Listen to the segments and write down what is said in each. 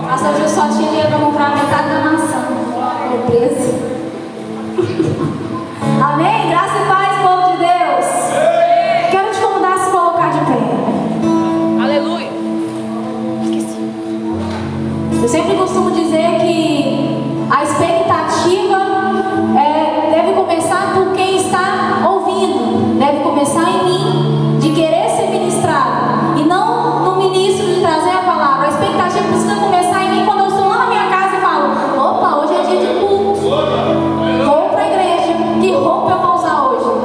Pastor Gil só tinha dinheiro para comprar metade da maçã. Estou preso. Amém? Graça e paz, povo de Deus. Quero te convidar a se colocar de pé. Aleluia. Eu sempre costumo dizer que a expectativa deve começar por quem está ouvindo, deve começar em mim, de querer ser ministrado, e não no ministro de trazer a palavra. A expectativa precisa começar em mim quando eu estou lá na minha casa e falo: opa, hoje é dia de culto, vou para a igreja, que roupa eu vou usar hoje?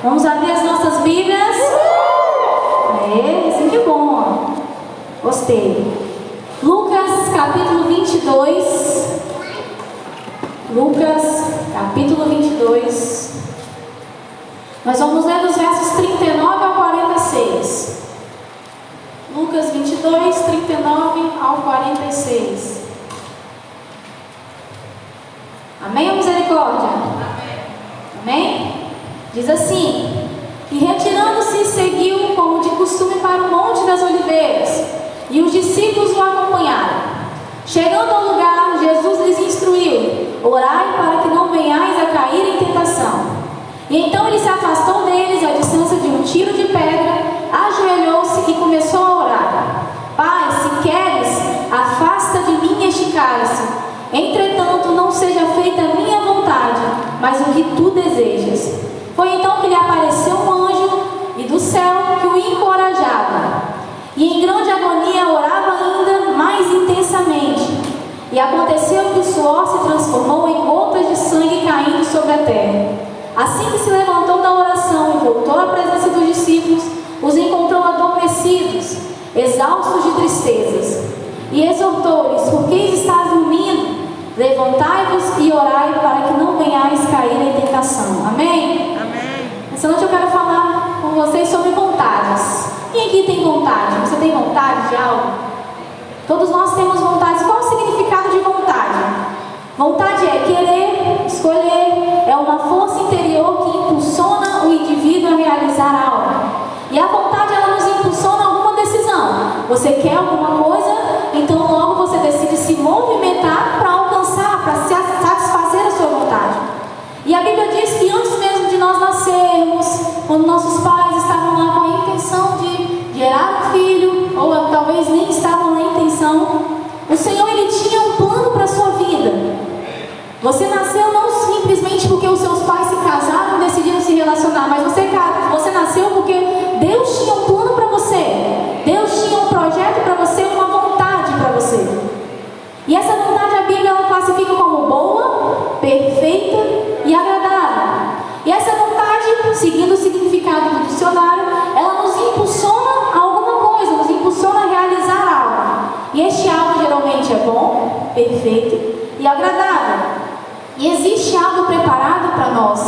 Vamos abrir as nossas Bíblias. Assim que é bom. Gostei. Lucas capítulo 22. Lucas capítulo 22. Nós vamos ler dos versos 39 ao 46. Lucas 22, 39 ao 46. Amém ou misericórdia? Amém? Diz assim: e retirando-se, seguiu como de costume para o Monte das Oliveiras, e os discípulos o acompanharam. Chegando ao lugar, Jesus lhes instruiu: orai para que não venhais a cair em tentação. E então ele se afastou deles à distância de um tiro de pedra, ajoelhou-se e começou a orar: Pai, se queres, afasta de mim este cálice. Entretanto, não seja feita a minha vontade, mas o que tu desejas. Foi então que lhe apareceu um anjo e do céu que o encorajava. E em grande agonia orava ainda mais intensamente. E aconteceu que o suor se transformou em gotas de sangue caindo sobre a terra. Assim que se levantou da oração e voltou à presença dos discípulos, os encontrou adormecidos, exaustos de tristezas. E exortou-lhes: por que estáis dormindo? Levantai-vos e orai para que não venhais cair em tentação. Amém? Amém. Essa noite eu quero falar com vocês sobre vontades. Quem aqui tem vontade? Você tem vontade de algo? Todos nós temos vontades. Qual o significado de vontade? Vontade é querer, escolher, é uma força interior que impulsiona o indivíduo a realizar algo. E a vontade, ela nos impulsiona a alguma decisão. Você quer alguma coisa, então logo você decide se movimentar para alcançar, para satisfazer a sua vontade. E a Bíblia diz que antes mesmo de nós nascermos, quando nossos pais estavam lá com a intenção de gerar um filho, ou talvez nem estavam na intenção, o Senhor, Ele tinha um plano para a sua vida. Você nasceu não simplesmente porque os seus pais se casaram e decidiram se relacionar, mas você nasceu porque Deus tinha um plano para você. Deus tinha um projeto para você, uma vontade para você. E essa vontade a Bíblia ela classifica como boa, perfeita e agradável. E essa vontade, seguindo o significado do dicionário, ela nos impulsiona a alguma coisa, nos impulsiona a realizar algo. E este algo geralmente é bom, perfeito e agradável. E existe algo preparado para nós.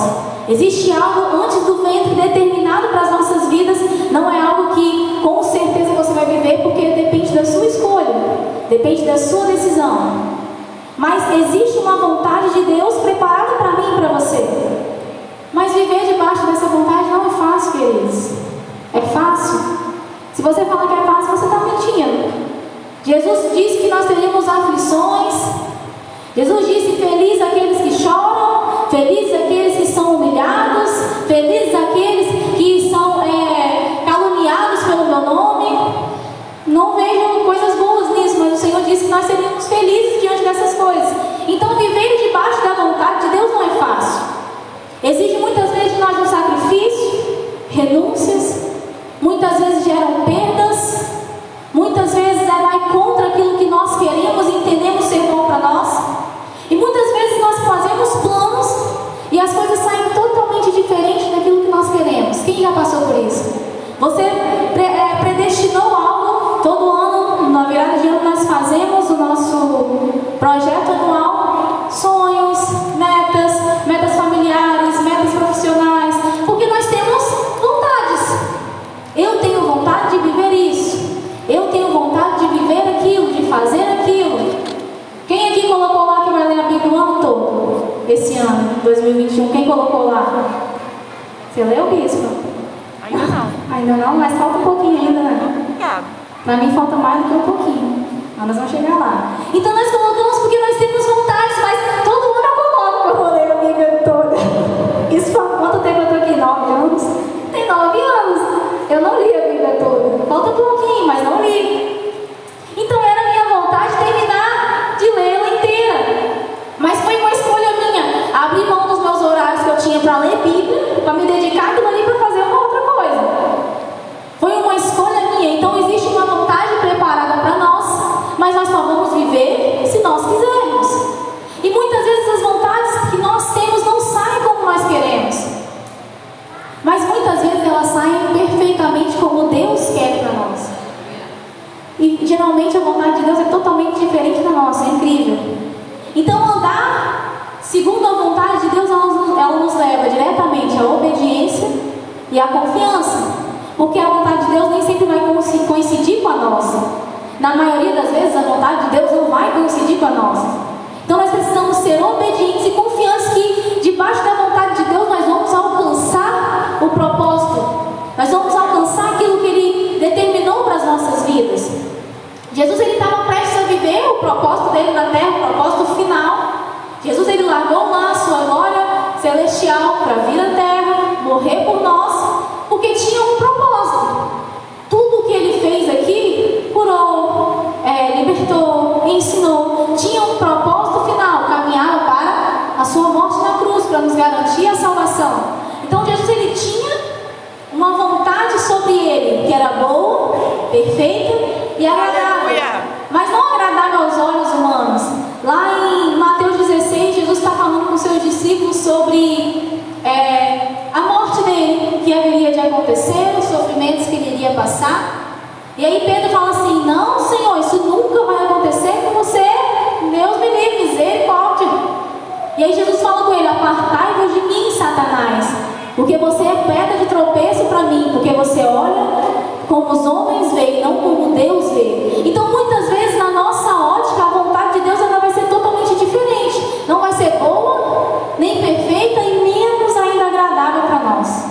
Existe algo antes do ventre determinado para as nossas vidas. Não é algo que com certeza você vai viver, porque depende da sua escolha, depende da sua decisão. Mas existe uma vontade de Deus preparada para mim e para você. Mas viver debaixo dessa vontade não é fácil, queridos. É fácil? Se você falar que é fácil, você está mentindo. Jesus disse que nós teríamos aflições. Jesus disse: felizes aqueles que choram, felizes aqueles que são humilhados, felizes aqueles que são caluniados pelo meu nome. Não vejo coisas boas nisso, mas o Senhor disse que nós seríamos felizes diante dessas coisas. Então viver debaixo da vontade de Deus não é fácil. Exige muitas vezes de nós um sacrifício, renúncias, muitas vezes geram perdas, muitas vezes vai contra aquilo que nós queremos e entendemos ser bom para nós. E muitas vezes nós fazemos planos e as coisas saem totalmente diferentes daquilo que nós queremos. Quem já passou por isso? Você predestinou algo. Todo ano, na virada de ano, nós fazemos o nosso projeto anual, sonhos, metas familiares, metas profissionais, porque nós temos vontades. Eu tenho vontade de viver isso. Eu tenho vontade de viver aquilo, de fazer aquilo. Quem aqui colocou lá que vai ler a Bíblia o ano todo? Esse ano, 2021, quem colocou lá? Você leu, Bispo? Ainda não. Ainda não, mas falta um pouquinho ainda, né? Para mim falta mais do que um pouquinho. Mas nós vamos chegar lá. Então nós colocamos porque nós temos vontades, mas todo mundo coloca que eu vou ler a Bíblia toda. Isso foi quanto tempo eu estou aqui? 9 anos? Tem 9 anos. Eu não li a Bíblia toda. Falta um pouquinho, mas não li. Então era minha vontade terminar de lê-la inteira. Mas foi uma escolha minha. Abrir mão dos meus horários que eu tinha para ler Bíblia, para me dedicar àquilo ali para fazer uma outra coisa. Foi uma escolha minha. Então existe uma vontade preparada para nós, mas nós só vamos viver se nós quisermos. E muitas especificamente como Deus quer para nós. E geralmente a vontade de Deus é totalmente diferente da nossa, é incrível. Então andar segundo a vontade de Deus, ela nos leva diretamente à obediência e à confiança. Porque a vontade de Deus nem sempre vai coincidir com a nossa. Na maioria das vezes a vontade de Deus não vai coincidir com a nossa. Então nós precisamos ser obedientes e confiantes que debaixo da vontade de Deus nós vamos alcançar o propósito. Nós vamos alcançar aquilo que Ele determinou para as nossas vidas. Jesus ele estava prestes a viver o propósito dele na terra, o propósito final. Jesus ele largou lá a sua glória celestial para vir à terra, morrer por nós, porque tinha um propósito. Tudo o que ele fez aqui, curou, libertou, ensinou, tinha um propósito final, caminhava para a sua morte na cruz, para nos garantir a salvação. Então Jesus ele tinha uma vontade sobre ele, que era boa, perfeita e agradável, mas não agradável aos olhos humanos. Lá em Mateus 16, Jesus está falando com seus discípulos sobre a morte dele, que haveria de acontecer, os sofrimentos que ele iria passar. E aí Pedro fala assim: não, Senhor, isso nunca vai acontecer com você, Deus me livre, misericórdia. E aí Jesus fala com ele: apartai-vos de mim, Satanás, porque você é pedra de tropeço para mim, porque você olha como os homens veem, não como Deus vê. Então muitas vezes na nossa ótica a vontade de Deus ela vai ser totalmente diferente. Não vai ser boa, nem perfeita e menos ainda agradável para nós.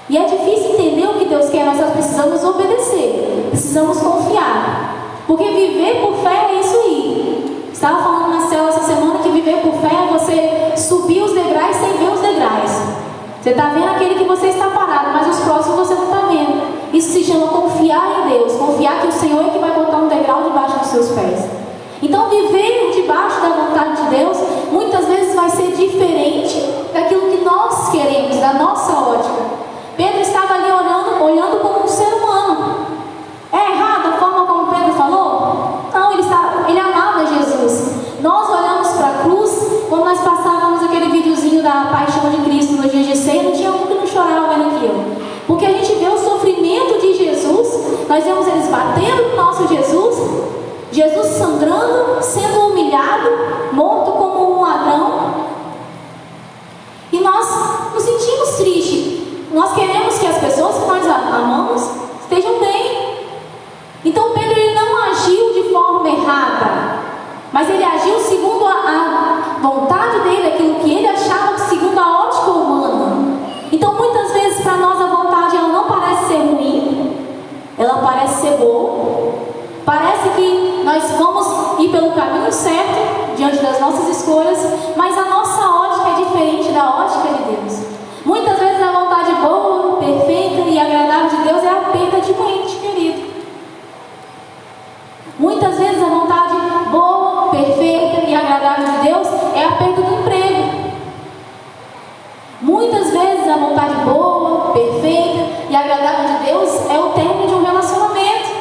E é difícil entender o que Deus quer, mas nós precisamos obedecer, precisamos confiar. Porque viver por fé é isso aí. Estava falando na célula essa semana que viver por fé é você subir os degraus sem ver os degraus. Você está vendo aquele que você está parado, mas os próximos você não está vendo. Isso se chama confiar em Deus, confiar que o Senhor é que vai botar um degrau debaixo dos seus pés. Então viver debaixo da vontade de Deus muitas vezes vai ser diferente daquilo que nós queremos, da nossa ótica. Pedro estava ali olhando como um ser humano. É errado a forma como Pedro falou? Não, ele amava Jesus. Nós olhamos para a cruz, quando nós passávamos aquele videozinho da paixão de Cristo no dia de ceia, não tinha um que não chorava vendo aquilo. Porque a gente vê o sofrimento de Jesus, nós vemos eles batendo no nosso Jesus, Jesus sangrando, sendo humilhado, morto como um ladrão. E nós nos sentimos tristes. Nós queremos que as pessoas que nós amamos estejam bem. Então Pedro ele não agiu de forma errada, mas ele agiu segundo a vontade dele, aquilo que ele achava segundo a ótica humana. Então muitas vezes para nós a vontade ela não parece ser ruim, ela parece ser boa. Parece que nós vamos ir pelo caminho certo diante das nossas escolhas, mas a nossa ótica é diferente da ótica de Deus. Muitas vezes a vontade boa, perfeita e agradável de Deus é a perda de um ente querido. Muitas vezes a vontade boa, perfeita e agradável de Deus é a perda do emprego. Muitas vezes a vontade boa, perfeita e agradável de Deus é o término de um relacionamento.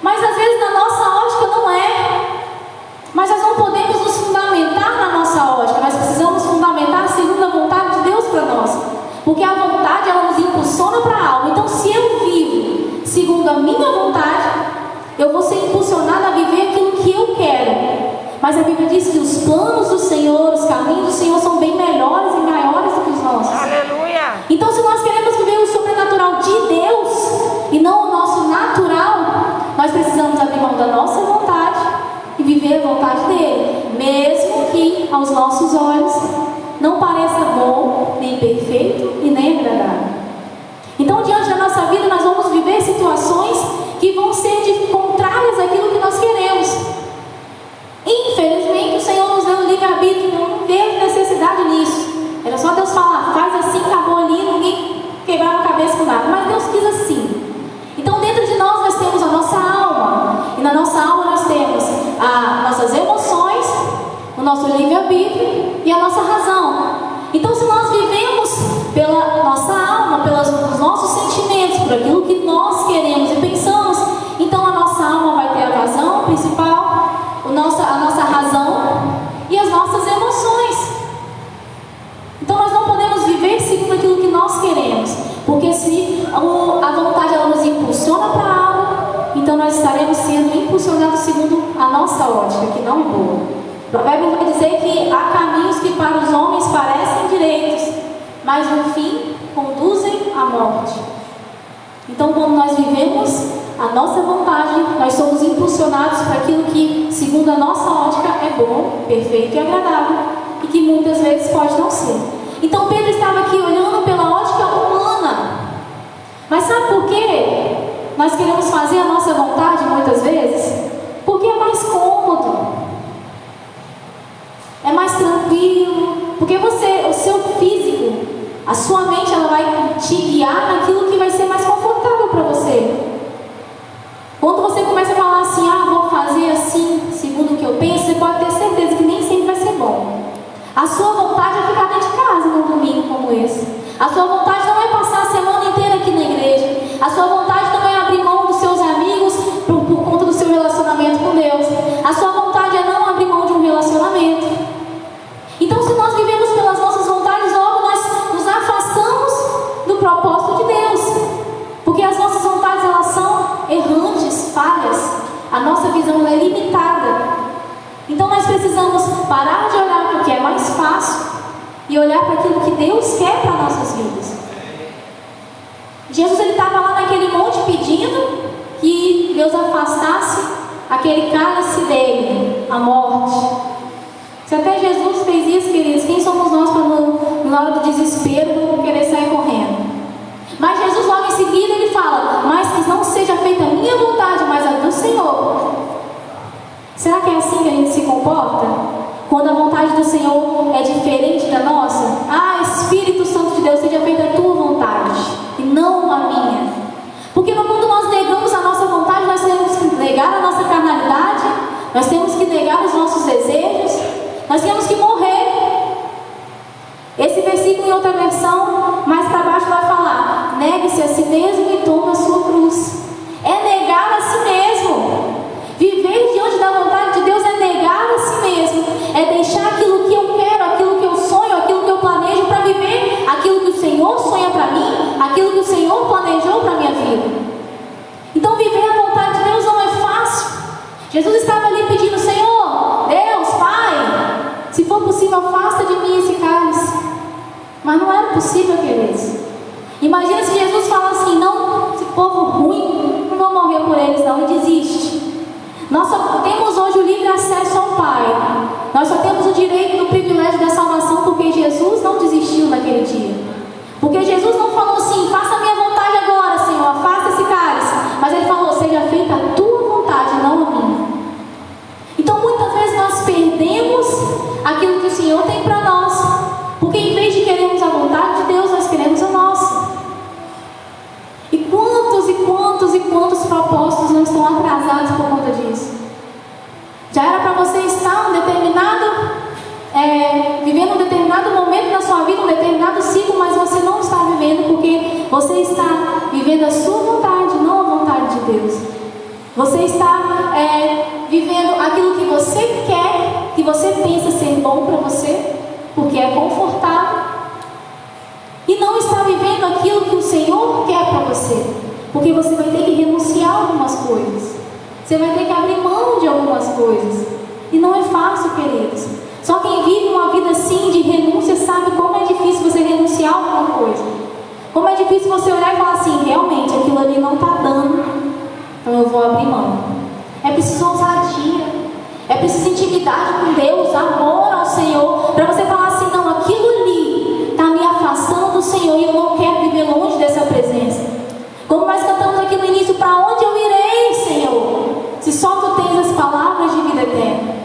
Mas às vezes na nossa ótica não é. Mas nós não podemos nos fundamentar na nossa ótica. Nós precisamos fundamentar segundo a vontade de Deus para nós. Porque a vontade ela nos impulsiona para algo. Então se eu vivo segundo a minha vontade, eu vou ser impulsionada a viver aquilo que eu quero. Mas a Bíblia diz que os planos do Senhor, os caminhos do Senhor são bem melhores e maiores do que os nossos. Aleluia! Então se nós queremos viver o sobrenatural de Deus e não o nosso natural, nós precisamos abrir mão da nossa vontade e viver a vontade dele, mesmo que aos nossos olhos não pareça bom, nem perfeito e nem agradável. Então diante da nossa vida nós vamos viver situações que vão ser contrárias àquilo que nós queremos. Infelizmente o Senhor nos deu um livre-arbítrio, não teve necessidade nisso. Era só Deus falar, faz assim, acabou ali, ninguém quebrava a cabeça com nada. Mas Deus quis assim. Então dentro de nós temos a nossa alma. E na nossa alma nós temos as nossas emoções, o nosso livre-arbítrio e a nossa razão. Então se nós vivemos pela nossa alma, pelos nossos sentimentos, por aquilo que nós queremos e pensamos, então a nossa alma vai ter a razão principal, a nossa razão e as nossas emoções. Então nós não podemos viver segundo aquilo que nós queremos, porque se a então nós estaremos sendo impulsionados segundo a nossa ótica, que não é boa. O provérbio vai dizer que há caminhos que para os homens parecem direitos, mas no fim conduzem à morte. Então, quando nós vivemos a nossa vontade, nós somos impulsionados para aquilo que, segundo a nossa ótica, é bom, perfeito e agradável, e que muitas vezes pode não ser. Então, Pedro estava aqui olhando pela ótica humana. Mas sabe por quê? Nós queremos fazer a nossa vontade muitas vezes? Porque é mais cômodo, é mais tranquilo, porque o seu físico, a sua mente, ela vai te guiar naquilo que vai ser mais confortável para você. Quando você começa a falar assim, vou fazer assim, segundo o que eu penso, você pode ter certeza que nem sempre vai ser bom. A sua vontade é ficar dentro de casa num domingo como esse. A sua vontade não é passar a semana inteira aqui na igreja. A sua vontade não é abrir mão dos seus amigos por conta do seu relacionamento com Deus. A sua vontade é não abrir mão de um relacionamento. Então, se nós vivemos pelas nossas vontades, logo nós nos afastamos do propósito de Deus. Porque as nossas vontades, elas são errantes, falhas. A nossa visão é limitada. Então nós precisamos parar de olhar para o que é mais fácil e olhar para aquilo que Deus quer para nossas vidas. Jesus, ele estava lá naquele monte pedindo que Deus afastasse aquele cálice dele, a morte. Se até Jesus fez isso, queridos, quem somos nós para na hora do desespero querer sair correndo? Mas Jesus logo em seguida ele fala, mas que não seja feita a minha vontade, mas a do Senhor. Será que é assim que a gente se comporta? Quando a vontade do Senhor é diferente da nossa? Espírito Santo de Deus, seja feita a tua vontade e não a minha. Porque quando nós negamos a nossa vontade, nós temos que negar a nossa carnalidade, nós temos que negar os nossos desejos, nós temos que morrer. Esse versículo em outra versão, mais para baixo, vai falar: negue-se a si mesmo e tome a sua cruz. É negar a si mesmo. Viver diante da vontade de Deus é negar a si mesmo, é deixar aquilo que eu quero, aquilo que eu sonho, aquilo que eu planejo para viver aquilo que o Senhor sonha para mim, aquilo que o Senhor planejou para a minha vida. Então viver a vontade de Deus não é fácil. Jesus estava ali pedindo: Senhor, Deus, Pai, se for possível, afasta de mim esse cálice. Mas não era possível, queridos. Imagina se Jesus fala assim: não, esse povo ruim, não vou morrer por eles não, e desiste. Nós só temos hoje o livre acesso ao Pai. Nós só temos o direito do privilégio da salvação porque Jesus não desistiu naquele dia. Porque Jesus não falou assim: faça a minha vontade agora, Senhor, afasta esse cálice. Mas Ele falou: seja feita a tua vontade, não a minha. Então muitas vezes nós perdemos aquilo que o Senhor tem para nós, porque em vez de queremos a vontade de Deus, nós queremos a nossa. E quantos propósitos não estão atrasados por conta disso? Já era para você estar vivendo um determinado momento na sua vida, um determinado ciclo, mas você não está vivendo porque você está vivendo a sua vontade, não a vontade de Deus. Você está vivendo aquilo que você quer, que você pensa ser bom para você, porque é confortável, e não está vivendo aquilo que o Senhor quer para você, porque você vai ter que renunciar a algumas coisas, você vai ter que abrir mão de algumas coisas, e não é fácil, queridos. Só quem vive uma vida assim de renúncia sabe como é difícil você renunciar a alguma coisa, como é difícil você olhar e falar assim: realmente aquilo ali não está dando, então eu vou abrir mão. É preciso ousadia, é preciso intimidade com Deus, amor ao Senhor, para você falar assim: não, aquilo ali está me afastando do Senhor e eu não quero viver longe dessa presença. Como nós cantamos aqui no início: para onde eu irei, Senhor, se só Tu tens as palavras de vida eterna?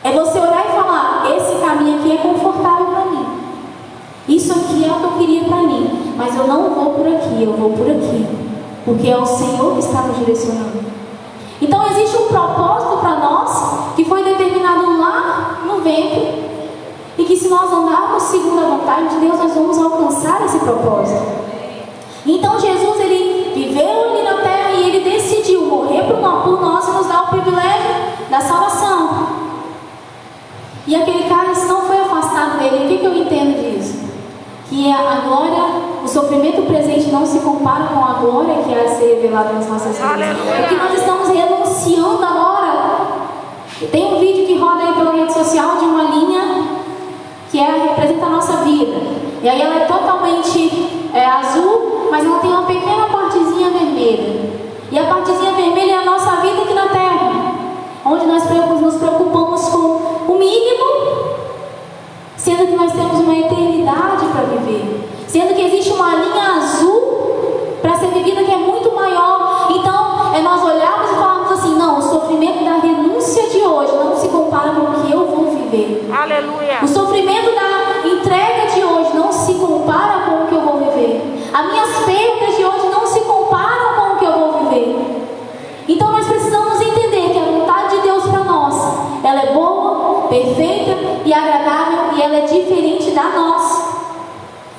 É você orar e falar: esse caminho aqui é confortável para mim, isso aqui é o que eu queria para mim, mas eu não vou por aqui, eu vou por aqui, porque é o Senhor que está nos direcionando. Então existe um propósito para nós que foi determinado lá no ventre, e que se nós andarmos segundo a vontade de Deus, nós vamos alcançar esse propósito. Então Jesus, Ele viveu ali na terra e Ele decidiu morrer por nós e nos dar o privilégio da salvação. E aquele cálice não foi afastado dele. O que eu entendo disso? Que a glória o sofrimento presente não se compara com a glória que há a ser revelada nas nossas vidas. Porque nós estamos renunciando agora. Tem um vídeo que roda aí pela rede social de uma linha que representa a nossa vida. E aí ela é totalmente azul, mas ela tem uma pequena partezinha vermelha. E a partezinha vermelha é a nossa vida aqui na Terra, onde nós nos preocupamos com o mínimo, sendo que nós temos uma eternidade para viver. Sendo que existe uma linha azul para ser vivida que é muito maior. Então, nós olharmos e falarmos assim, não, o sofrimento da renúncia de hoje não se compara com o que eu vou viver. Aleluia. O sofrimento da entrega de hoje não se compara com o que eu vou viver. As minhas perdas de hoje não se comparam com o que eu vou viver. Então nós precisamos entender que a vontade de Deus para nós, ela é boa, perfeita e agradável, e ela é diferente da nossa.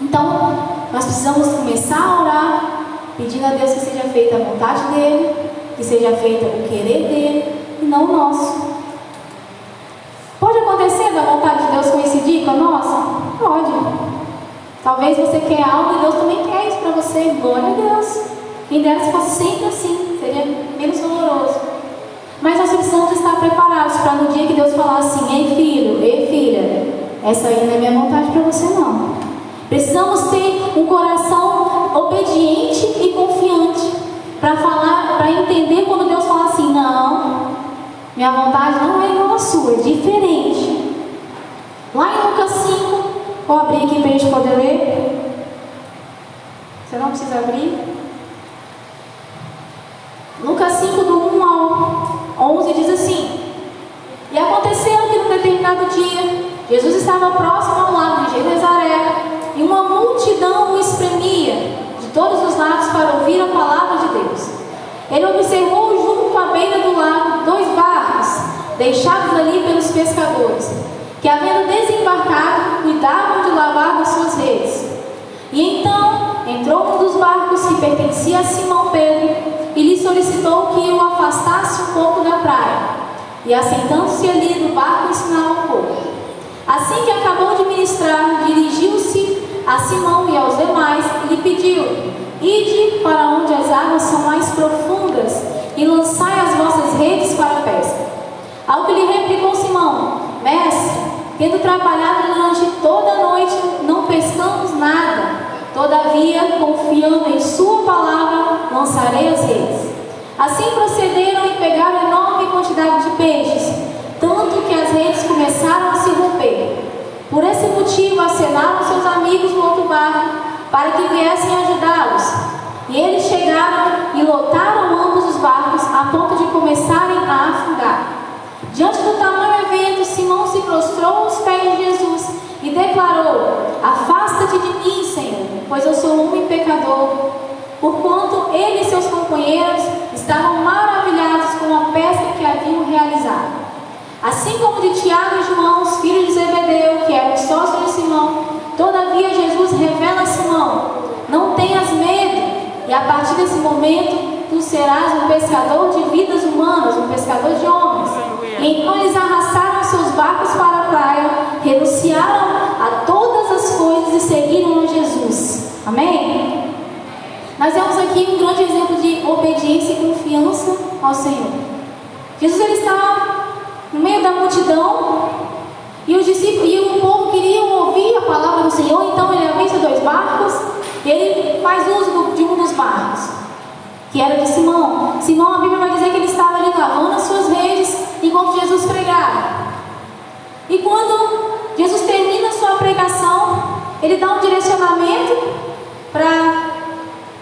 Então nós precisamos começar a orar, pedindo a Deus que seja feita a vontade dele, que seja feita o querer dele e não o nosso. Pode acontecer da vontade de Deus coincidir com a nossa? Pode. Talvez você quer algo e Deus também quer isso para você. Glória a Deus. Quem dera se fosse sempre assim, seria menos doloroso. Mas nós precisamos estar preparados para no dia que Deus falar assim, ei filho, ei filha, essa aí não é minha vontade para você não. Precisamos ter um coração obediente e confiante para falar, para entender quando Deus fala assim, não, minha vontade não é igual a sua, é diferente. Lá em Lucas 5, vou abrir aqui para a gente poder ler. Você não precisa abrir. Lucas 5, do 1 ao 11, diz assim: E aconteceu que num determinado dia, Jesus estava próximo ao lago de Genezaré, e uma multidão o espremia de todos os lados para ouvir a palavra de Deus. Ele observou junto à beira do lago 2 barcos, deixados ali pelos pescadores, que, havendo desembarcado, cuidavam de lavar as suas redes. E então entrou um dos barcos que pertencia a Simão Pedro, e lhe solicitou que o afastasse um pouco da praia, e assentando-se ali no barco ensinava um pouco. Assim que acabou de ministrar, dirigiu-se a Simão e aos demais e lhe pediu: Ide para onde as águas são mais profundas e lançai as vossas redes para a pesca. Ao que lhe replicou Simão: Mestre, tendo trabalhado durante toda a noite, não pescamos nada. Todavia, confiando em sua palavra, lançarei as redes. Assim procederam e pegaram enorme quantidade de peixes, tanto que as redes começaram a se romper. Por esse motivo, acenaram seus amigos no outro barco, para que viessem ajudá-los. E eles chegaram e lotaram ambos os barcos, a ponto de começarem a afundar. Diante do tamanho evento, Simão se prostrou aos pés de Jesus e declarou: Afasta-te de mim, Senhor, pois eu sou um homem pecador. Porquanto ele e seus companheiros estavam maravilhados com a pesca que haviam realizado. Assim como de Tiago e João, os filhos de Zebedeu, que eram sócios de Simão. Todavia Jesus revela a Simão: Não tenhas medo, e a partir desse momento tu serás um pescador de vidas humanas, um pescador de homens. E então eles arrastaram seus barcos para a praia, renunciaram a todas as coisas e seguiram a Jesus. Amém? Nós vemos aqui um grande exemplo de obediência e confiança ao Senhor. Jesus, ele estava no meio da multidão, e os discípulos e o povo queriam ouvir a palavra do Senhor. Então ele avista 2 barcos, e ele faz uso de um dos barcos, que era de Simão. Simão, a Bíblia vai dizer que ele estava ali lavando as suas redes enquanto Jesus pregava. E quando Jesus termina a sua pregação, ele dá um direcionamento para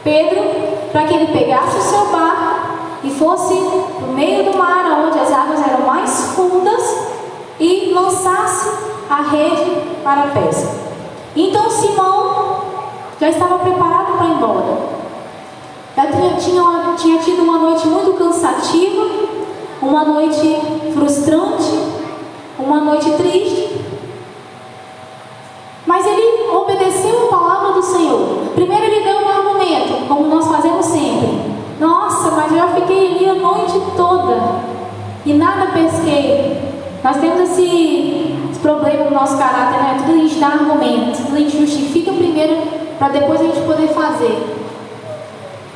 Pedro, para que ele pegasse o seu barco e fosse no meio do mar, onde as águas eram mais fundas, e lançasse a rede para a pesca. Então Simão já estava preparado para ir embora. Já tinha tido uma noite muito cansativa, uma noite frustrante, uma noite triste. Mas ele obedeceu a palavra do Senhor. Primeiro ele deu um argumento, como nós fazemos sempre. Nossa, mas eu já fiquei ali a noite toda e nada pesquei. Nós temos esse problema no nosso caráter, né? Tudo a gente dá argumento, tudo a gente justifica primeiro para depois a gente poder fazer.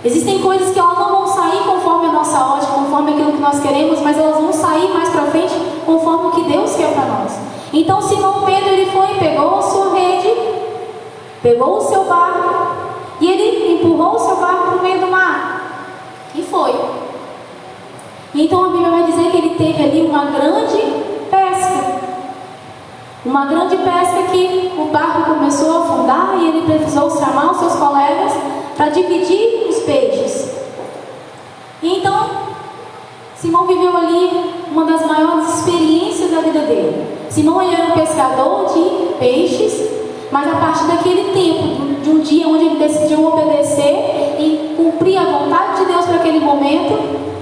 Existem coisas que elas não vão sair conforme a nossa ótica, conforme aquilo que nós queremos, mas elas vão sair mais para frente conforme o que Deus quer para nós. Então Simão Pedro, ele foi, pegou a sua rede, pegou o seu barco e ele empurrou o seu barco para o meio do mar e foi. E então a Bíblia vai dizer que ele teve ali uma grande pesca. Uma grande pesca que o barco começou a afundar e ele precisou chamar os seus colegas para dividir os peixes. E então, Simão viveu ali uma das maiores experiências da vida dele. Simão, ele era um pescador de peixes, mas a partir daquele tempo, de um dia onde ele decidiu obedecer e cumprir a vontade de Deus para aquele momento,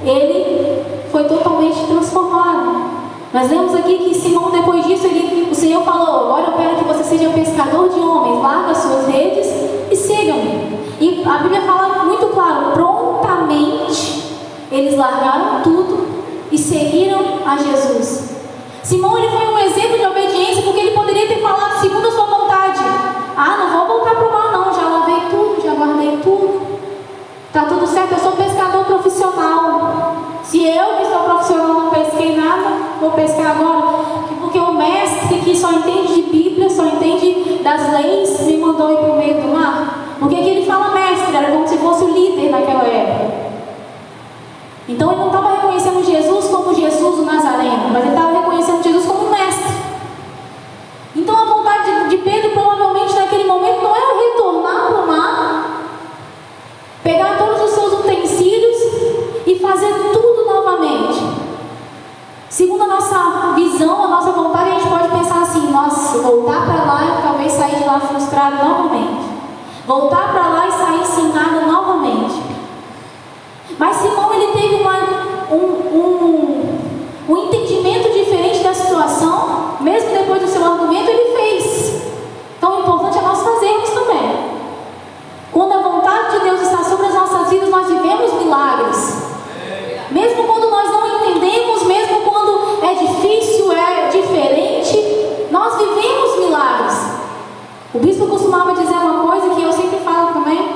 ele foi totalmente transformado. Nós vemos aqui que Simão, depois disso, o Senhor falou: agora eu quero que você seja pescador de homens, larga as suas redes e sigam-me. E a Bíblia fala muito claro, prontamente eles largaram tudo e seguiram a Jesus. Simão, ele foi um exemplo de obediência, porque ele poderia ter falado segundo a sua vontade: ah, não vou voltar para o mar não, já lavei tudo, já guardei tudo, tá tudo certo, eu sou pescador profissional. Se eu, que sou profissional, não pesquei nada, vou pescar agora, porque o mestre que só entende de Bíblia, só entende das leis, me mandou ir para o meio do mar. Porque aqui ele fala mestre, era como se fosse o líder naquela época. Então ele não estava reconhecendo Jesus como Jesus o Nazareno, mas ele estava reconhecendo Jesus como mestre. Então a vontade de Pedro, provavelmente naquele momento, não era retornar para o mar, pegar todos os seus utensílios e fazer tudo novamente. Segundo a nossa visão, a nossa vontade, a gente pode pensar assim: nossa, voltar para lá e talvez sair de lá frustrado novamente. Voltar para lá e sair sem nada novamente. Mas Simão, ele teve um entendimento diferente da situação. Mesmo depois do seu argumento, ele fez. Então o importante é nós fazermos também. Quando a vontade de Deus está sobre as nossas vidas, nós vivemos milagres. Mesmo quando nós não entendemos, mesmo quando é difícil, é diferente, nós vivemos milagres. O bispo costumava dizer uma coisa que eu sempre falo também,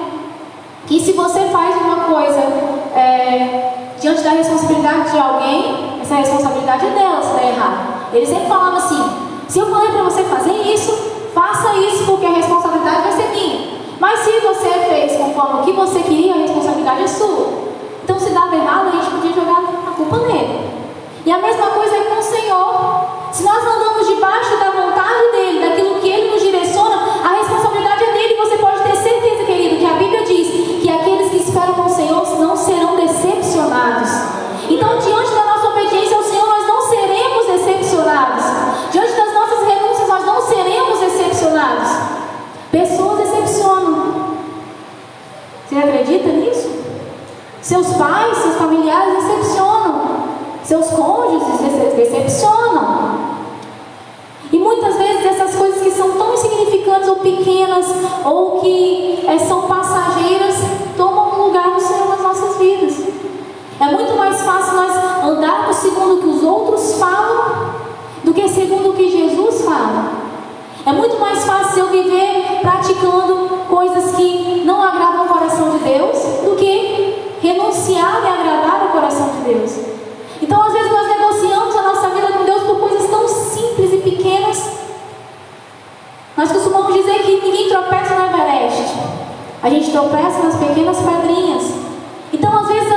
que se você faz uma coisa diante da responsabilidade de alguém, essa responsabilidade é dela se der errado. Ele sempre falava assim: se eu falei para você fazer isso, faça isso, porque a responsabilidade vai ser minha. Mas se você fez conforme o que você queria, a responsabilidade é sua. Então se dava errado, a gente podia jogar a culpa nele. E a mesma coisa é com o Senhor. Se nós andamos debaixo da vontade dele, daquilo que ele nos direciona, a responsabilidade é dele. Você pode ter certeza, querido, que a Bíblia diz que aqueles que esperam no Senhor não serão decepcionados. Então, diante da nossa obediência ao Senhor, nós não seremos decepcionados. Diante das nossas renúncias, nós não seremos decepcionados. Pessoas decepcionam. Você acredita nisso? Seus pais, seus familiares decepcionam. Seus cônjuges decepcionam. E muitas vezes essas coisas que são tão insignificantes ou pequenas, ou que são passageiras, tomam um lugar do Senhor nas nossas vidas. É muito mais fácil nós andarmos segundo o que os outros falam, do que segundo o que Jesus fala. É muito mais fácil eu viver praticando coisas que não agradam o coração de Deus, do que renunciar e agradar o coração de Deus. Então, às vezes, nós negociamos a nossa vida com Deus por coisas tão simples e pequenas. Nós costumamos dizer que ninguém tropeça no Everest. A gente tropeça nas pequenas pedrinhas. Então, às vezes,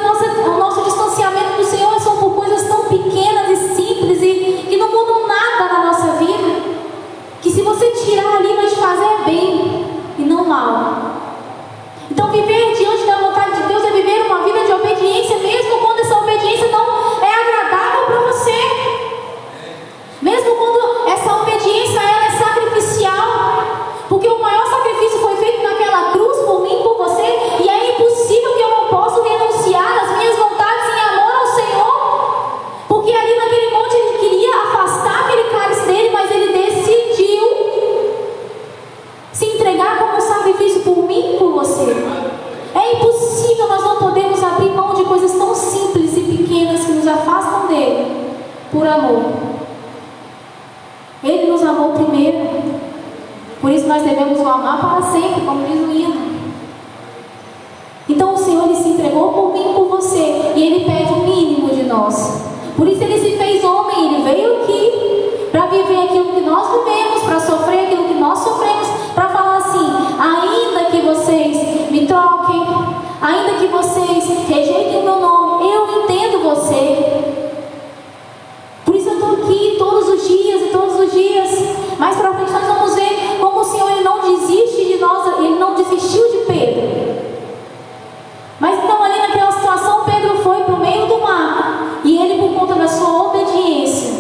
o nosso distanciamento do Senhor são por coisas tão pequenas e simples e que não mudam nada na nossa vida. Que se você tirar ali, vai te fazer bem e não mal. Então, viver diante da vontade de Deus é viver uma vida de obediência, mesmo quando essa obediência não é agradável para você. Mesmo quando essa obediência ela é sacrificial. Porque o maior sacrifício foi feito naquela cruz por mim e por você. E é impossível que eu não possa renunciar às minhas vontades em amor ao Senhor. Porque ali naquele monte ele queria afastar aquele cálice dele, mas ele decidiu se entregar como um sacrifício por mim e por você. É impossível, nós não podemos abrir mão de coisas tão simples e pequenas que nos afastam dele por amor. Ele nos amou primeiro, por isso nós devemos o amar para sempre, como diz o hino. Por isso ele se fez homem, ele veio aqui para viver aquilo que nós vivemos, para sofrer aquilo que nós sofremos, para falar assim: ainda que vocês me troquem, ainda que vocês rejeitem o meu nome, eu entendo você. Por isso eu estou aqui todos os dias e todos os dias. Mais para frente nós vamos ver como o Senhor ele não desiste de nós, ele não desistiu de Pedro. Mas então ali naquela situação Pedro foi para o meio do mar, e ele, por conta da sua obediência,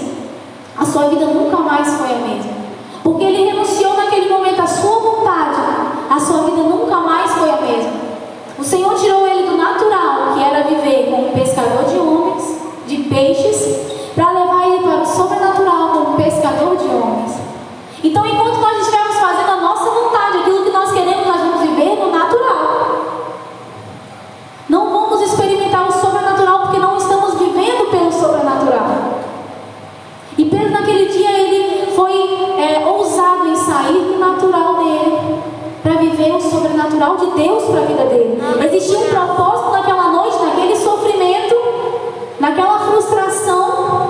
a sua vida nunca mais foi a mesma. Porque ele renunciou naquele momento à sua vontade, a sua vida nunca mais foi a mesma. O Senhor tirou ele do natural, que era viver como pescador de homens, de peixes, para levar ele para o sobrenatural como pescador de homens. Então, enquanto nós estivermos fazendo a nossa vontade, aquilo que nós queremos, nós vamos viver no natural. Não vamos experimentar o sobrenatural, porque não estamos vivendo pelo sobrenatural. E Pedro, naquele dia, ele foi ousado em sair do natural dele para viver o sobrenatural de Deus para a vida dele. Existia um propósito naquela noite, naquele sofrimento, naquela frustração,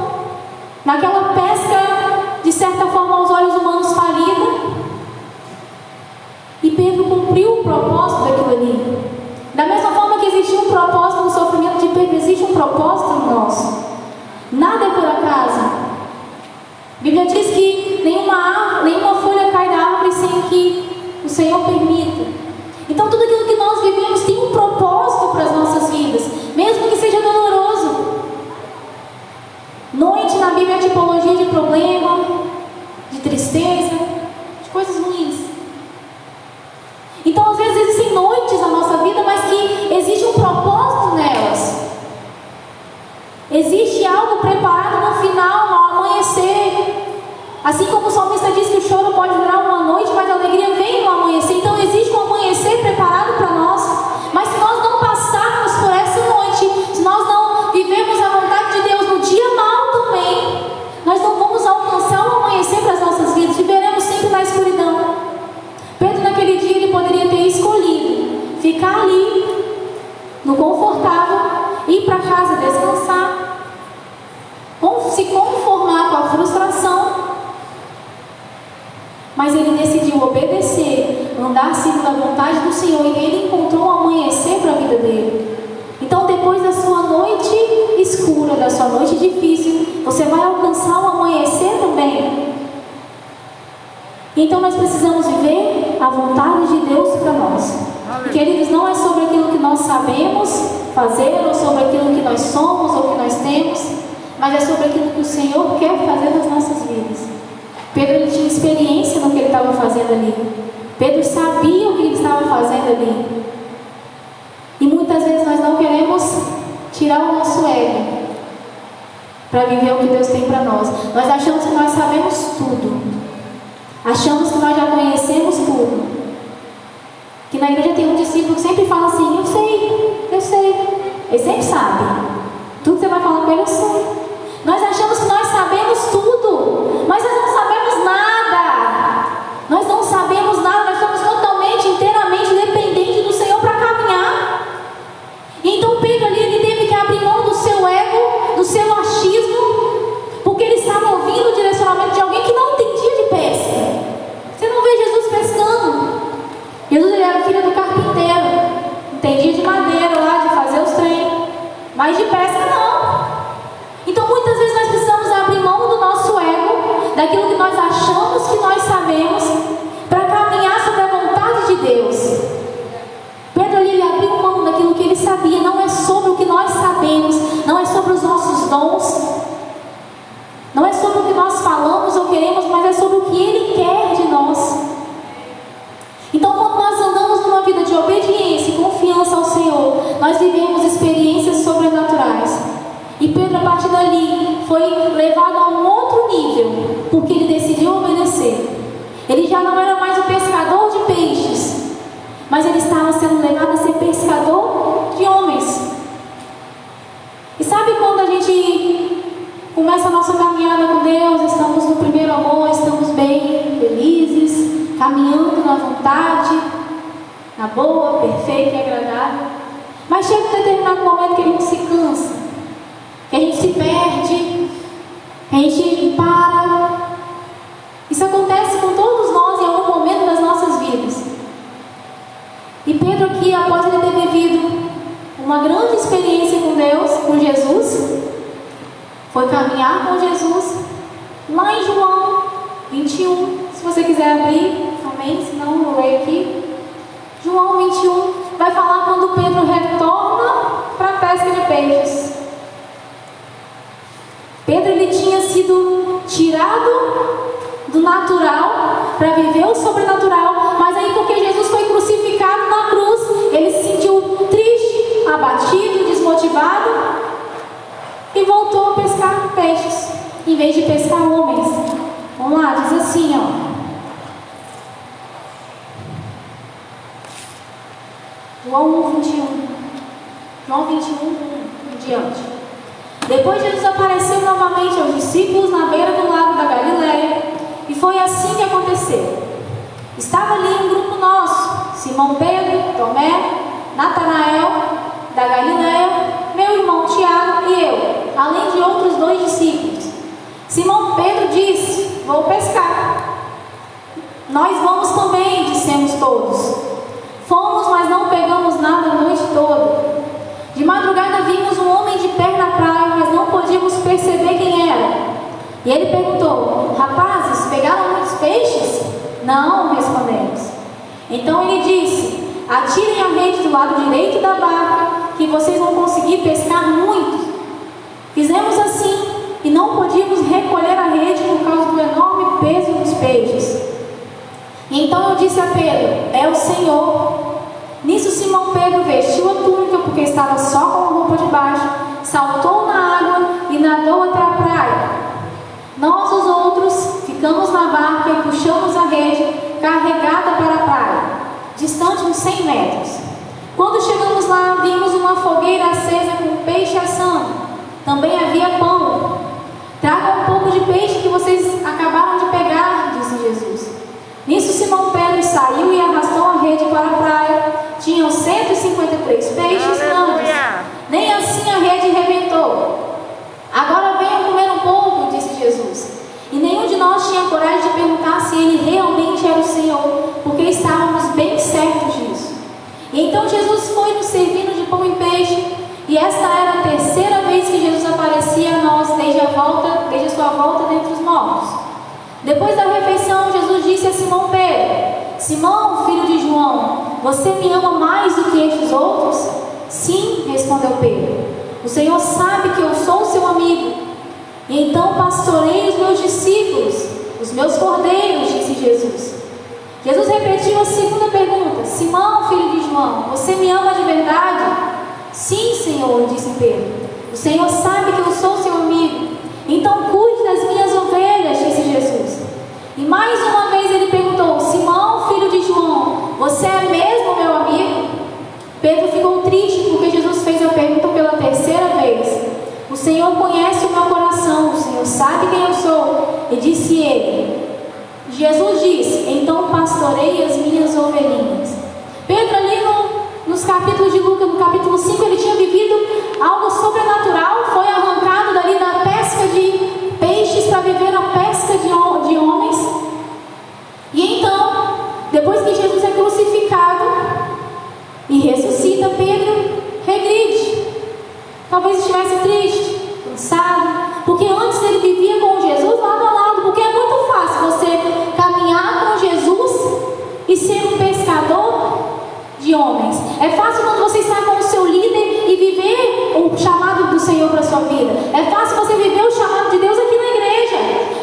naquela pesca, de certa forma, aos olhos humanos falida. E Pedro cumpriu o propósito daquilo ali. Da mesma forma que existe um propósito no sofrimento de Pedro, existe um propósito no nosso. Nada é por acaso. A Bíblia diz que nenhuma folha cai da árvore sem que o Senhor permita. Então tudo aquilo que nós vivemos tem um propósito para as nossas vidas, mesmo que seja doloroso. Noite na Bíblia é tipologia de problema, de tristeza, de coisas ruins. Então às vezes existem noites na nossa vida, mas que existe um propósito nelas. Existe algo preparado no final, no amanhecer. Assim como o salmista diz que o choro pode durar uma noite, mas a alegria vem no amanhecer. Então existe um amanhecer preparado para nós. Mas se nós não passarmos por essa noite, se nós não vivemos a vontade de Deus no dia mal também, nós não vamos alcançar o amanhecer para as nossas vidas. Viveremos sempre na escuridão. Pedro naquele dia ele poderia ter escolhido ficar ali, no confortável, ir para casa descansar, ou se conformar com a frustração. Mas ele decidiu obedecer, andar segundo a vontade do Senhor, e ele encontrou um amanhecer para a vida dele. Então, depois da sua noite escura, da sua noite difícil, você vai alcançar um amanhecer também. Então, nós precisamos viver a vontade de Deus para nós. E, queridos, não é sobre aquilo que nós sabemos fazer, ou sobre aquilo que nós somos, ou que nós temos, mas é sobre aquilo que o Senhor quer fazer nas nossas vidas. Pedro ele tinha experiência no que ele estava fazendo ali. Pedro sabia o que ele estava fazendo ali. E muitas vezes nós não queremos tirar o nosso ego para viver o que Deus tem para nós. Nós achamos que nós sabemos tudo. Achamos que nós já conhecemos tudo. Que na igreja tem um discípulo que sempre fala assim: eu sei. Ele sempre sabe. Tudo que você vai falando com ele, eu sei. Nós achamos que nós sabemos tudo, mas nós não sabemos nada. Nós não sabemos nada, nós somos totalmente, inteiramente dependentes do Senhor para caminhar. E então Pedro ali, ele teve que abrir mão do seu ego, do seu achismo, porque ele estava ouvindo o direcionamento de alguém que não entendia de pesca. Você não vê Jesus pescando. Jesus ele era filho do carpinteiro, entendia de madeira lá, de fazer os trem, mas de pesca não. Então muitas vezes nós precisamos abrir mão do nosso ego, daquilo que nós achamos que nós sabemos, para caminhar sobre a vontade de Deus. Pedro ali, ele abriu mão daquilo que ele sabia. Não é sobre o que nós sabemos, não é sobre os nossos dons, não é sobre o que nós falamos ou queremos, mas é sobre o que Ele quer de nós. Então quando nós andamos numa vida de obediência e confiança ao Senhor, nós vivemos experiências sobrenaturais. E Pedro, a partir dali, foi levado a um outro nível, porque ele decidiu obedecer. Ele já não era mais o pescador de peixes, mas ele estava sendo levado a ser pescador de homens. E sabe quando a gente começa a nossa caminhada com Deus, estamos no primeiro amor, estamos bem, felizes, caminhando na vontade, na boa, perfeita e agradável. Mas chega um determinado momento que a gente se cansa. que a gente se perde, que a gente para. Isso acontece com todos nós em algum momento das nossas vidas. E Pedro aqui, após ele ter vivido uma grande experiência com Deus, com Jesus, foi caminhar com Jesus, lá em João 21, se você quiser abrir, amém, senão eu leio aqui. João 21 vai falar quando Pedro retorna para a pesca de peixes. Pedro, ele tinha sido tirado do natural para viver o sobrenatural, mas aí porque Jesus foi crucificado na cruz, ele se sentiu triste, abatido, desmotivado e voltou a pescar peixes em vez de pescar homens. Vamos lá, diz assim, ó. João 21, em diante. Depois Jesus apareceu novamente aos discípulos na beira do lago da Galileia, e foi assim que aconteceu. Estava ali um grupo nosso, Simão Pedro, Tomé, Natanael, da Galileia, meu irmão Tiago e eu, além de outros 2 discípulos. Simão Pedro disse: vou pescar. Nós vamos também, dissemos todos. Fomos, mas não pegamos nada a noite toda. De madrugada vimos um homem de pé na praia, mas não podíamos perceber quem era. E ele perguntou: rapazes, pegaram muitos peixes? Não, respondemos. Então ele disse: atirem a rede do lado direito da barca, que vocês vão conseguir pescar muito. Fizemos assim, e não podíamos recolher a rede por causa do enorme peso dos peixes. E então eu disse a Pedro: é o Senhor. Nisso Simão Pedro vestiu a túnica, porque estava só com a roupa de baixo, saltou na água e nadou até a praia. Nós, os outros, ficamos na barca e puxamos a rede carregada para a praia, distante uns 100 metros. Quando chegamos lá, vimos uma fogueira acesa com peixe assando. Também havia pão. Tragam um pouco de peixe que vocês acabaram de pegar, disse Jesus. Nisso Simão Pedro saiu e arrastou a rede para a praia. Tinham 153 peixes grandes. Nem assim a rede rebentou. Agora venham comer um pouco, disse Jesus. E nenhum de nós tinha coragem de perguntar se ele realmente era o Senhor, porque estávamos bem certos disso. E então Jesus foi nos servindo de pão e peixe. E esta era a terceira vez que Jesus aparecia a nós desde a sua volta dentre os mortos. Depois da refeição, Jesus disse a Simão Pedro: Simão, filho de João, você me ama mais do que estes outros? Sim, respondeu Pedro. O Senhor sabe que eu sou seu amigo. E então pastorei os meus discípulos, os meus cordeiros, disse Jesus. Jesus repetiu a segunda pergunta: Simão, filho de João, você me ama de verdade? Sim, Senhor, disse Pedro. O Senhor sabe que eu sou seu amigo. Então cuide das minhas ovelhas, disse Jesus. E mais uma vez ele perguntou: Simão, filho de João, você é mesmo meu amigo? Pedro ficou triste porque Jesus fez a pergunta pela terceira vez. O Senhor conhece o meu coração, o Senhor sabe quem eu sou. E disse ele. Jesus disse: então pastorei as minhas ovelhinhas. Pedro ali nos capítulos de Lucas, no capítulo 5, ele tinha vivido algo sobrenatural. Foi arrancado dali da pesca de peixes para viver na pesca de homens. E então, depois que Jesus é crucificado e ressuscita, Pedro regride. Talvez estivesse triste, cansado, porque antes ele vivia com Jesus lado a lado. Porque é muito fácil você caminhar com Jesus e ser um pescador de homens. É fácil quando você está com o seu líder e viver o chamado do Senhor para a sua vida. É fácil você viver o chamado de Deus aqui na igreja.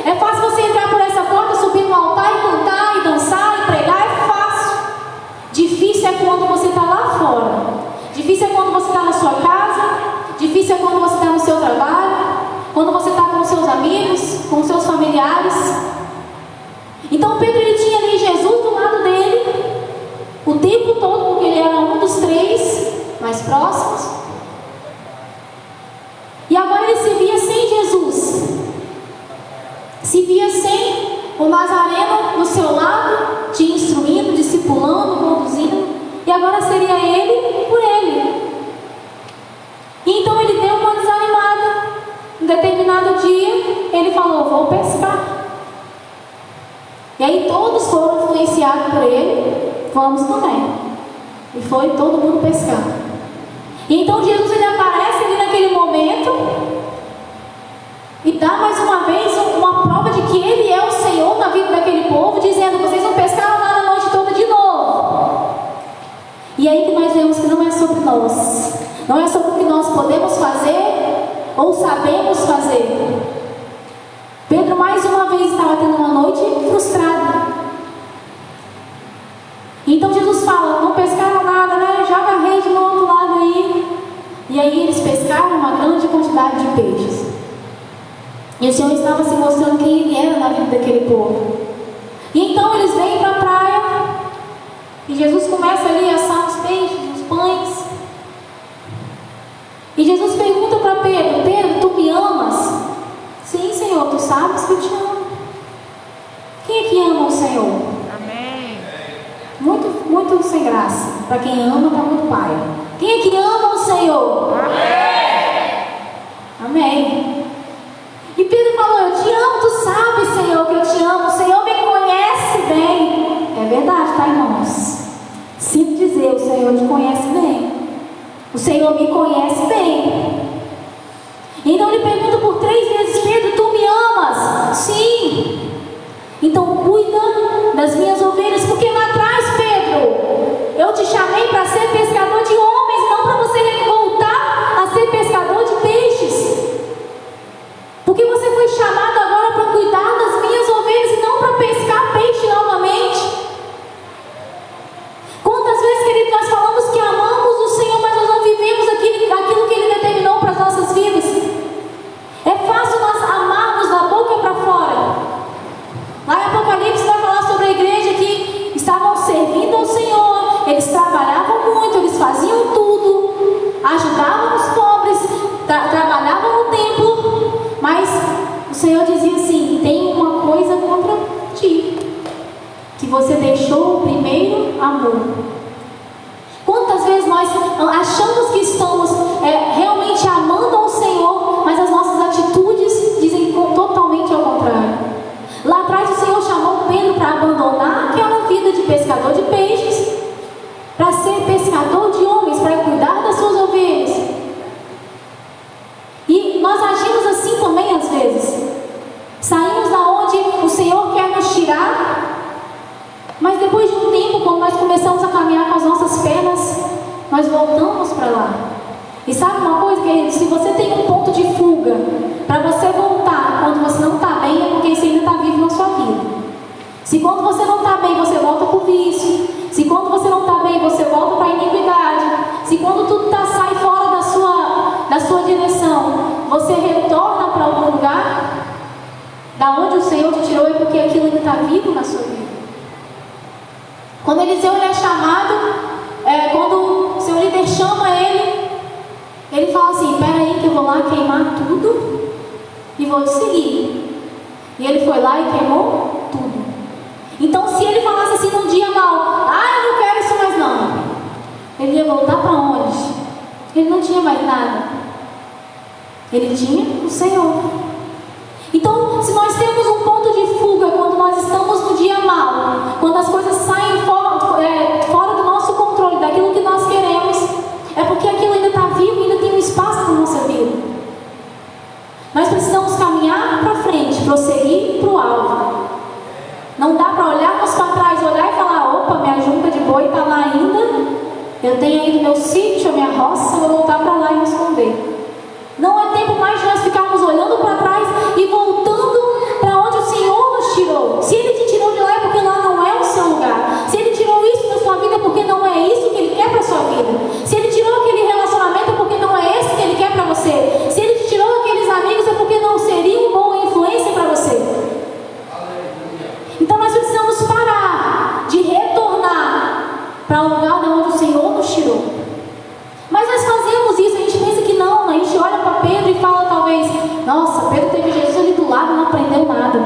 É fácil você entrar por essa porta, subir no altar e cantar e dançar e pregar. É fácil. Difícil é quando você está lá fora. Difícil é quando você está na sua casa. Difícil é quando você está no seu trabalho. Quando você está com seus amigos, com seus familiares. Então Pedro, ele tinha ali Jesus do lado dele o tempo todo, porque ele era um dos 3 mais próximos. E agora ele se via sem Jesus. Se via sem o Nazareno no seu lado, te instruindo, discipulando, conduzindo. E agora seria ele por ele. E então ele deu uma desanimada. influenciado por ele, vamos também. E foi todo mundo pescar. E então Jesus ele aparece ali naquele momento e dá mais uma vez uma prova de que ele é o Senhor na vida daquele povo, dizendo: vocês não pescaram nada a noite toda de novo. E aí que nós vemos que não é sobre nós, não é sobre o que nós podemos fazer ou sabemos fazer. Pedro mais uma vez estava tendo uma noite frustrada. Então Jesus fala: não pescaram nada, né? Joga a rede no outro lado aí. E aí eles pescaram uma grande quantidade de peixes. E o Senhor estava se mostrando quem Ele era na vida daquele povo. E então eles vêm para a praia. E Jesus começa ali a assar os peixes, os pães. E Jesus pergunta para Pedro: Pedro, tu me amas? Sim, Senhor, tu sabes que eu te amo. Quem é que ama o Senhor? Amém. Muito sem graça. Para quem ama, está muito pai. Quem é que ama o Senhor? Amém. Amém. E Pedro falou: eu te amo, tu sabes, Senhor, que eu te amo. O Senhor me conhece bem. É verdade, tá, irmãos? Sinto dizer, o Senhor te conhece bem. O Senhor me conhece bem. Então ele pergunta por 3 vezes: Pedro, tu me amas? Sim. Então cuida das minhas ovelhas, porque lá atrás, Pedro, eu te chamei para ser pescador de homens, não para você voltar a ser pescador de peixes. Porque você foi chamado agora para cuidar das minhas ovelhas e não para pescar peixe novamente. Quantas vezes, querido, nós falamos que amamos o Senhor, mas nós não vivemos aquilo que Ele determinou para as nossas vidas. É fácil nós amarmos da boca para fora. Lá em Apocalipse vai falar sobre a igreja que estavam servindo ao Senhor. Eles trabalhavam muito, eles faziam tudo, ajudavam os pobres, trabalhavam no templo. Mas o Senhor dizia assim: tem uma coisa contra ti, que você deixou o primeiro amor. Quantas vezes nós achamos que estamos realmente amando ao Senhor, mas as nossas atitudes dizem totalmente ao contrário. Lá atrás o Senhor chamou Pedro para abandonar aquela vida de pescador de peixes, para ser pescador de homens, para cuidar das suas ovelhas. E nós agimos assim também às vezes. Saímos da onde o Senhor quer nos tirar, mas depois de um tempo, quando nós começamos a caminhar com as nossas pernas, nós voltamos para lá. E sabe uma coisa, querido? Se você tem um ponto de fuga para você voltar quando você não está bem, é porque isso ainda está vivo na sua vida. Se quando você não está bem, você volta para o vício. Se quando você não está bem, você volta para a iniquidade. Se quando tudo sai fora da sua direção, você retorna para algum lugar, da onde o Senhor te tirou, é porque aquilo ainda está vivo na sua vida. Quando Eliseu é chamado, quando o seu líder chama ele fala assim: espera aí que eu vou lá queimar tudo e vou te seguir. E ele foi lá e queimou tudo. Então se ele falasse assim num dia mal: eu não quero isso mais não, ele ia voltar para onde? Ele não tinha mais nada. Ele tinha o Senhor. Então, se nós temos um ponto de fuga quando nós estamos no dia mal, quando as coisas saem fora do nosso controle, daquilo que nós queremos, é porque aquilo ainda está vivo e ainda tem um espaço na nossa vida. Nós precisamos caminhar para frente, prosseguir para o alvo. Não dá para olharmos para trás, olhar e falar: opa, minha junta de boi está lá ainda, eu tenho ainda meu sítio, a minha roça, eu vou voltar para lá e me esconder. Não é tempo mais de nós ficarmos olhando para trás e voltando para onde o Senhor nos tirou. Se Ele te tirou de lá, é porque lá não é o seu lugar. Se Ele tirou isso da sua vida, é porque não é isso que Ele quer para a sua vida. Se Ele tirou aquele relacionamento, é porque não é esse que Ele quer para você. Se Ele te tirou aqueles amigos, é porque não seria uma boa influência para você. Então nós precisamos parar de retornar para o lugar de onde o Senhor nos tirou. Mas nós fazemos isso, a gente pensa que não, a gente olha para Pedro e fala talvez: nossa, Pedro teve Jesus ali do lado e não aprendeu nada.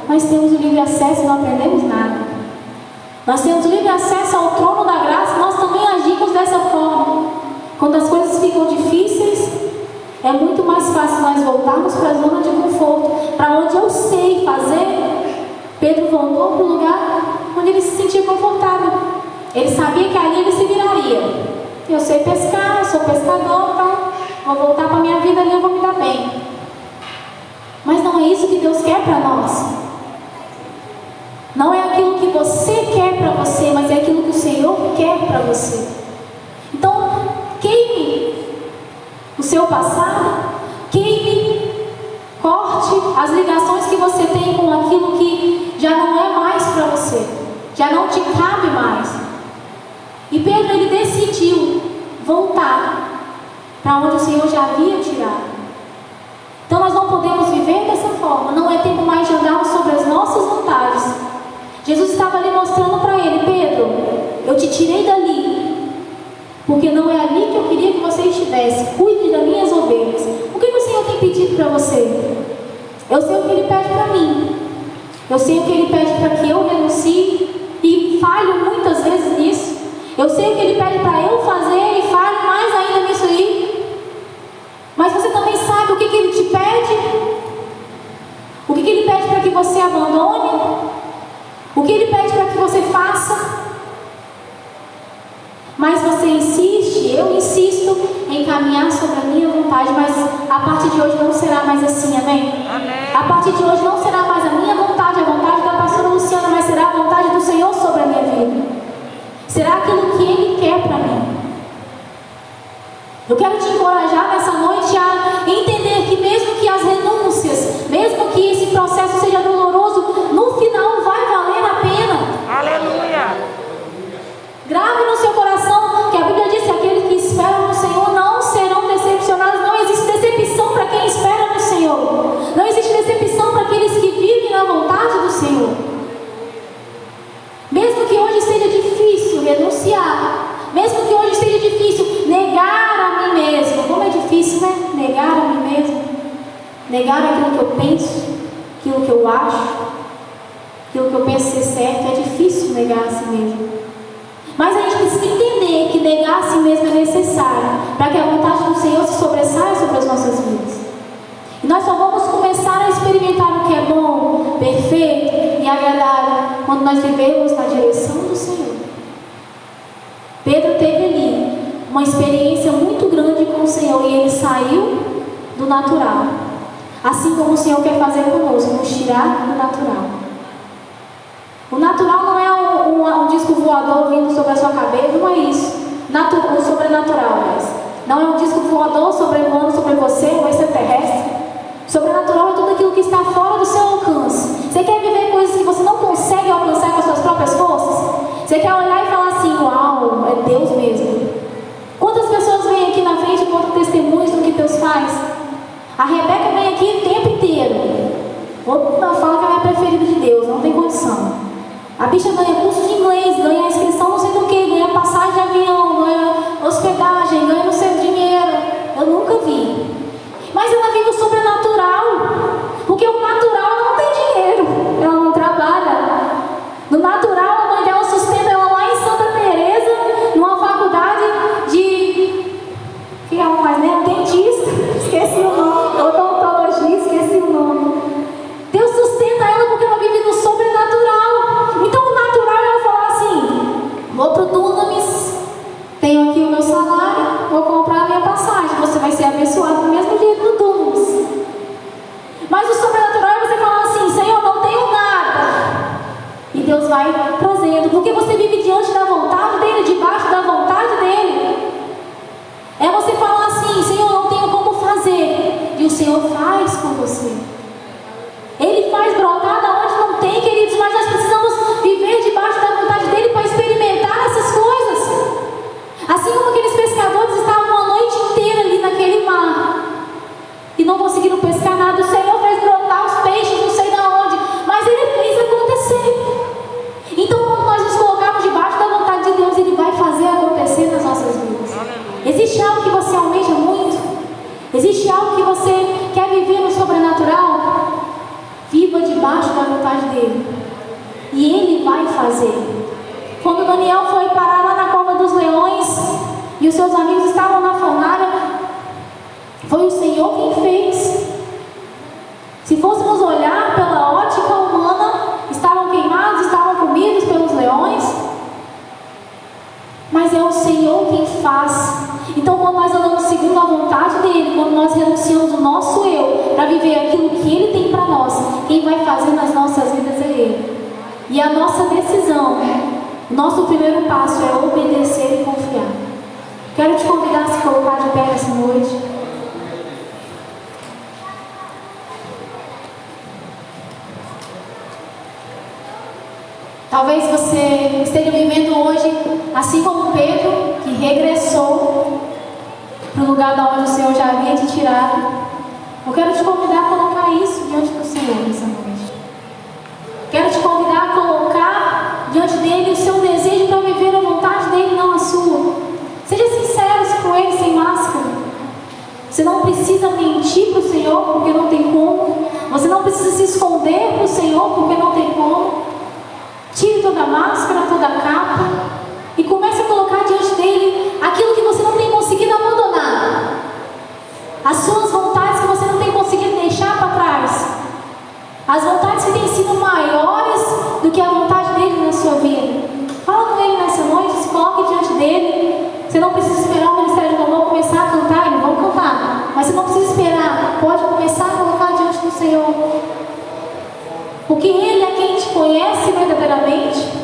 Nós temos o livre acesso e não aprendemos nada. Nós temos o livre acesso ao trono da graça, nós também agimos dessa forma. Quando as coisas ficam difíceis, é muito mais fácil nós voltarmos para a zona de conforto, para onde eu sei fazer. Pedro voltou para o lugar onde ele se sentia confortável. Ele sabia que ali ele se viraria. Eu sei pescar, eu sou pescador, tá? Vou voltar para a minha vida ali, eu vou me dar bem. Mas não é isso que Deus quer para nós. Não é aquilo que você quer para você, mas é aquilo que o Senhor quer para você. Então, queime o seu passado, queime, corte as ligações que você tem com aquilo que já não é mais para você, já não te cabe mais. E Pedro, ele decidiu voltar para onde o Senhor já havia tirado. Então nós não podemos viver dessa forma. Não é tempo mais de andarmos sobre as nossas vontades. Jesus estava ali mostrando para ele: Pedro, eu te tirei dali, porque não é ali que eu queria que você estivesse. Cuide das minhas ovelhas. O que o Senhor tem pedido para você? Eu sei o que Ele pede para mim. Eu sei o que Ele pede para que eu renuncie e falho muitas vezes nisso. Eu sei o que Ele pede para eu fazer e falho mais ainda nisso aí. Mas você também sabe o que Ele te pede? O que Ele pede para que você abandone? O que Ele pede para que você faça? Mas você insiste, eu insisto em caminhar sobre a minha vontade, mas a partir de hoje não será mais assim, amém? Amém. A partir de hoje não será mais a minha vontade, a vontade da pastora Luciana, mas será a vontade do Senhor sobre a minha vida. Será aquilo que Ele quer para mim. Eu quero te encorajar nessa noite a entender que mesmo que as renúncias, mesmo que esse processo seja doloroso, no final vai valer a pena. Aleluia. Grave no seu coração que a Bíblia diz que aqueles que esperam no Senhor não serão decepcionados. Não existe decepção para quem espera no Senhor. Não existe decepção para aqueles que vivem na vontade do Senhor. Mesmo que hoje seja difícil renunciar, mesmo que hoje seja difícil negar a mim mesmo. Como é difícil, né? Negar a mim mesmo. Negar aquilo que eu penso, aquilo que eu acho, aquilo que eu penso ser certo. É difícil negar a si mesmo. Mas a gente precisa entender que negar a si mesmo é necessário para que a vontade do Senhor se sobressaia sobre as nossas vidas. E nós só vamos começar a experimentar o que é bom, perfeito e agradável quando nós vivemos na direção do Senhor. Pedro teve ali uma experiência muito grande com o Senhor e ele saiu do natural. Assim como o Senhor quer fazer conosco, nos tirar do natural. O natural não é um disco voador vindo sobre a sua cabeça, não é isso. O sobrenatural, aliás. Não é um disco voador sobrevoando sobre você, um extraterrestre. Sobrenatural é tudo aquilo que está fora do seu alcance. Você quer viver coisas que você não consegue alcançar com as suas próprias forças? Você quer olhar e falar assim: uau, é Deus mesmo. Quantas pessoas vêm aqui na frente e contam testemunhos do que Deus faz? A Rebeca vem aqui o tempo inteiro. Outra fala que ela é a preferida de Deus, não tem condição. A bicha ganha curso de inglês, ganha inscrição não sei do que, ganha passagem de avião, ganha hospedagem, ganha não sei o dinheiro. Eu nunca vi. Mas ela vive o sobrenatural, porque o natural não tem dinheiro, ela não trabalha. No natural, a mãe dela sustenta ela lá em Santa Teresa, numa faculdade de... que é mais, né? Dentista, esqueci o nome, odontologia, esqueci o nome. Deus sustenta ela porque ela vive no sobrenatural. Então o natural é ela falar assim: vou pro Dunamis, tenho aqui o meu salário, vou comprar a minha passagem. Você vai ser abençoado do mesmo jeito no Dunamis. Mas o sobrenatural é você falar assim: Senhor, não tenho nada. E Deus vai trazendo, porque você vive diante da vontade dEle, debaixo da vontade dEle. É você falar assim: Senhor, não tenho como fazer. E o Senhor faz com você. Ele faz brotar da onde não tem, queridos, mas nós precisamos viver debaixo da vontade dEle para experimentar essas coisas. Assim como aqueles pescadores estavam uma noite inteira ali naquele mar e não conseguiram pescar nada, o Senhor fez brotar os peixes, não sei de onde, mas Ele fez acontecer. Então, quando nós nos colocarmos debaixo da vontade de Deus, Ele vai fazer acontecer nas nossas vidas. Existe algo que você almeja muito? Existe algo que você quer viver no sobrenatural? Viva debaixo da vontade dEle. E Ele vai fazer. Quando Daniel foi parar lá na cova dos leões e os seus amigos estavam na fornalha, foi o Senhor quem fez. Se fôssemos olhar pela ótica humana, estavam queimados, estavam comidos pelos o Senhor quem faz. Então, quando nós andamos segundo a vontade dEle, quando nós renunciamos o nosso eu para viver aquilo que Ele tem para nós, quem vai fazer nas nossas vidas é Ele. E a nossa decisão, o nosso primeiro passo é obedecer e confiar. Quero te convidar a se colocar de pé essa noite. Talvez você esteja vivendo hoje, assim como Pedro, que regressou para o lugar da onde o Senhor já havia te tirado. Eu quero te convidar a colocar isso diante do Senhor nessa noite. Quero te convidar a colocar diante dele o seu desejo para viver a vontade dele, não a sua. Seja sincero com ele, sem máscara. Você não precisa mentir para o Senhor, porque não tem como. Você não precisa se esconder para o Senhor, porque não tem como. Tire toda a máscara, toda a capa e comece a colocar diante dele aquilo que você não tem conseguido abandonar, as suas vontades que você não tem conseguido deixar para trás, as vontades que têm sido maiores do que a vontade dele na sua vida. Fala com ele nessa noite, se coloque diante dele. Você não precisa esperar o ministério de louvor começar a cantar, eles vão cantar, mas você não precisa esperar, pode começar a colocar diante do Senhor. Porque Ele é quem te conhece verdadeiramente.